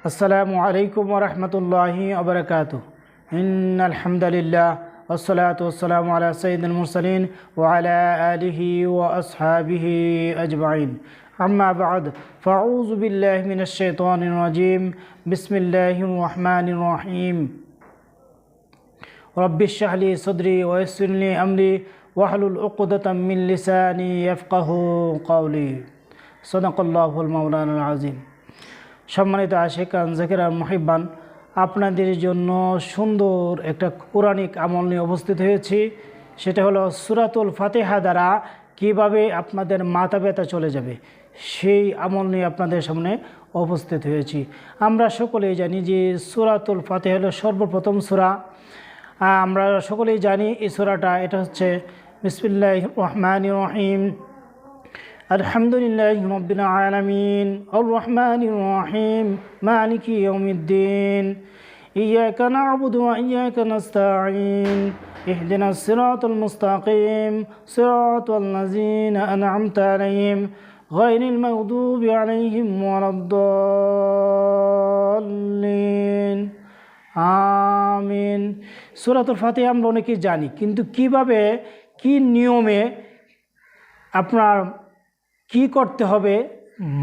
আসসালামু আলাইকুম ওয়া রাহমাতুল্লাহি ওয়া বারাকাতুহু। ইন্নাল হামদালিল্লাহ ওয়াসসালাতু ওয়াসসালামু আলা সাইয়্যিদিল মুরসালিন ওয়া আলা আলিহি ওয়া আসহাবিহি আজমাইন। আম্মা বা'দ, ফাউযু বিল্লাহি মিনাশ শাইতানির রাজীম। বিসমিল্লাহির রাহমানির রহিম। রব্বি ইশরাহ লি সাদরি ওয়া ইয়াসসির লি আমরি ওয়াহলুল উকদাতাম মিন লিসানি ইয়াফকাহু কওলি। সাদাকাল্লাহুল মাওলানাল আযীম। সম্মানিত আশিকান, জাকিরান, মুহিব্বান, আপনাদের জন্য সুন্দর একটা কোরআনিক আমল নিয়ে উপস্থিত হয়েছি। সেটা হলো সূরাতুল ফাতিহা দ্বারা কিভাবে আপনাদের মাথা ব্যথা চলে যাবে, সেই আমল নিয়ে আপনাদের সামনে উপস্থিত হয়েছি। আমরা সকলেই জানি যে সূরাতুল ফাতিহা হলো সর্বপ্রথম সূরা। আমরা সকলেই জানি এই সূরাটা, এটা হচ্ছে বিসমিল্লাহির রহমানির রহিম। আলহামদুলিল্লাহি রাব্বিল আলামিন আর রহমানির রহিম মালিকি ইয়াউমিদ্দিন ইয়্যাকা না'বুদু ওয়া ইয়্যাকা নাস্তাঈন ইহদিনাস সিরাতাল মুস্তাকিম সিরাতাল লাযিনা আন'আমতা আলাইহিম গায়রিল মাগদুবি আলাইহিম ওয়ালাদ-দাল্লিন। আমিন। সূরাতুল ফাতিহা আমরা অনেকেই জানি, কিন্তু কিভাবে, কি নিয়মে, আপনার কি করতে হবে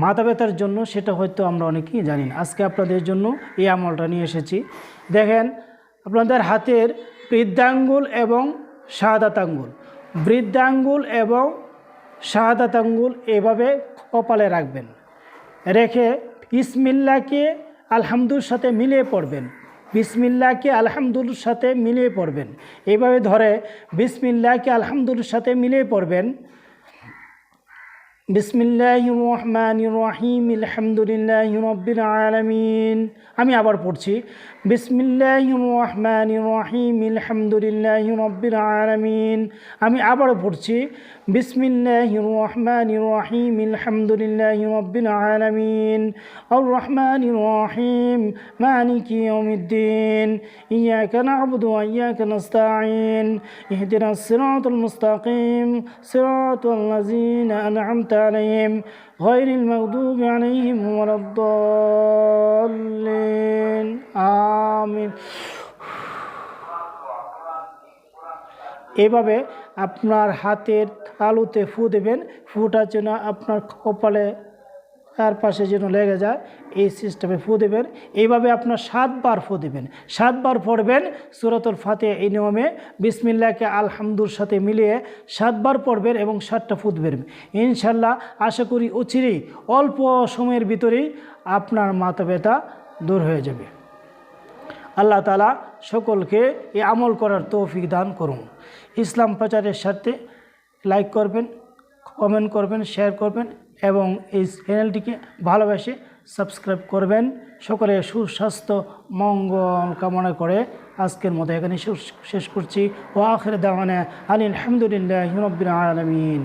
মাথা ব্যথার জন্য, সেটা হয়তো আমরা অনেকেই জানি না। আজকে আপনাদের জন্য এই আমলটা নিয়ে এসেছি। দেখেন, আপনাদের হাতের বৃদ্ধাঙ্গুল এবং শাহাদাত আঙ্গুল, বৃদ্ধাঙ্গুল এবং শাহাদাত আঙ্গুল এভাবে কপালে রাখবেন। রেখে বিসমিল্লাহকে আলহামদুর সাথে মিলিয়ে পড়বেন। বিসমিল্লাহকে আলহামদুর সাথে মিলিয়ে পড়বেন। এইভাবে ধরে বিসমিল্লাহকে আলহামদুর সাথে মিলিয়ে পড়বেন। বিসমিল্লাহির রহমানির রহিম আলহামদুলিল্লাহি রাব্বিল আলামিন। আমি আবার পড়ছি, বিসমিল্লাহির রহমানির রহিম আলহামদুলিল্লাহি রাব্বিল আলামিন। আমি আবারও পড়ছি, বিসমিল্লাহির রহমানির রহিম আলহামদুলিল্লাহি রাব্বিল আলামিন আর রহমানির রহিম মালিকি ইয়াউমিদ্দিন ইয়্যাকা না'বুদু ওয়া ইয়্যাকা নাস্তাঈন ইহদিনাস সিরাতাল মুস্তাকিম সিরাতাল লাযিনা আন'আমতা আলাইহিম গায়রিল মাগদুবি আলাইহিম ওয়ালাদ-দাল্লিন। আমিন। এভাবে আপনার হাতের তালুতে ফু দেবেন। ফুটা যেন আপনার কপালে তার পাশে যেন লেগে যায়, এই সিস্টেমে ফু দেবেন। এইভাবে আপনার 7 বার ফু দেবেন, 7 বার পড়বেন সূরাতুল ফাতিহা এই নিয়মে। বিসমিল্লাহকে আলহামদুর সাথে মিলিয়ে 7 বার পড়বেন এবং 7টা ফু দেবেন। ইনশাল্লাহ আশা করি অচিরেই, অল্প সময়ের ভিতরেই আপনার মাথা ব্যথা দূর হয়ে যাবে। আল্লাহ তাআলা সকলকে এই আমল করার তৌফিক দান করুন। ইসলাম প্রচারের স্বার্থে লাইক করবেন, কমেন্ট করবেন, শেয়ার করবেন এবং এই চ্যানেলটিকে ভালোবেসে সাবস্ক্রাইব করবেন। সকলে সুস্বাস্থ্য মঙ্গল কামনা করে আজকের মতো এখানে শেষ করছি। ওয়া আখির দাওয়ানা আলহামদুলিল্লাহি রাব্বিল আলামিন।